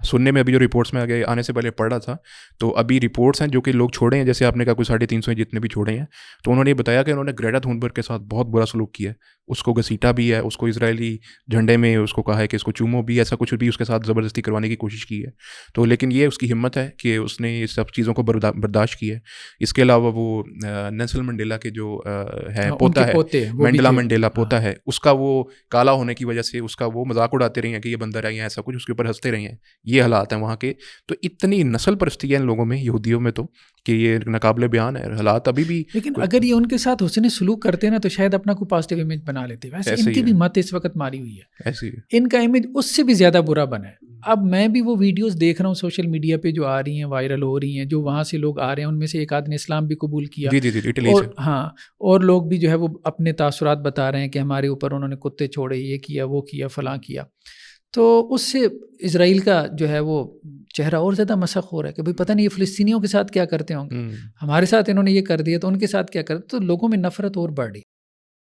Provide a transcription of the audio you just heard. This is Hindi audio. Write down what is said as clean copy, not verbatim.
सुनने में अभी जो रिपोर्ट्स में आगे आने से पहले पढ़ रहा था, तो अभी रिपोर्ट्स हैं जो कि लोग छोड़े हैं, जैसे आपने कहा कुछ 350 जितने भी छोड़े हैं, तो उन्होंने ये बताया कि उन्होंने ग्रेटा थुनबर्ग के साथ बहुत बुरा सलूक किया है, उसको घसीटा भी है, उसको इजरायली झंडे में उसको कहा है कि इसको चूमो भी, ऐसा कुछ भी उसके साथ ज़बरदस्ती करवाने की कोशिश की है। तो लेकिन ये उसकी हिम्मत है कि उसने ये सब चीज़ों को बर्दाश्त की है। इसके अलावा वो नेल्सन मंडेला के जो है हाँ, पोता उनके है, पोते वो भी मंडेला थे। मंडेला पोता हाँ है, उसका वो काला होने की वजह से उसका वो मजाक उड़ाते रहे हैं कि ये बंदर है या ऐसा कुछ, उसके ऊपर हंसते रहे हैं। ये हालात हैं वहाँ के। तो इतनी नस्ल परस्ती है इन लोगों में, यहूदियों में, तो कि ये नाकाबिले बयान है हालात अभी भी। लेकिन अगर ये उनके साथ हुस्न सलूक करते ना तो शायद अपना कोई पॉजिटिव इमेज बना लेते। वैसे ऐसे ही इनकी भी है, मत इस वक्त मारी हुई है, ऐसे ही है। इनका इमेज उससे भी ज़्यादा बुरा बना है। अब मैं भी वो वीडियोस देख रहा हूँ सोशल मीडिया पे जो आ रही हैं, वायरल हो रही हैं, जो वहाँ से लोग आ रहे हैं, उनमें से एक आदमी इस्लाम भी कबूल किया। जी जी जी, इटली से। और हाँ, और लोग भी जो है वो अपने तासुरात बता रहे हैं कि हमारे ऊपर उन्होंने कुत्ते छोड़े, ये किया, वो किया, फलां किया। तो उससे इज़राइल का जो है वो चेहरा और ज़्यादा मसख़ हो रहा है कि भाई पता नहीं ये फ़िलिस्तीनियों के साथ क्या करते होंगे, हमारे साथ इन्होंने ये कर दिया तो उनके साथ क्या करते, तो लोगों में नफ़रत और बढ़ रही।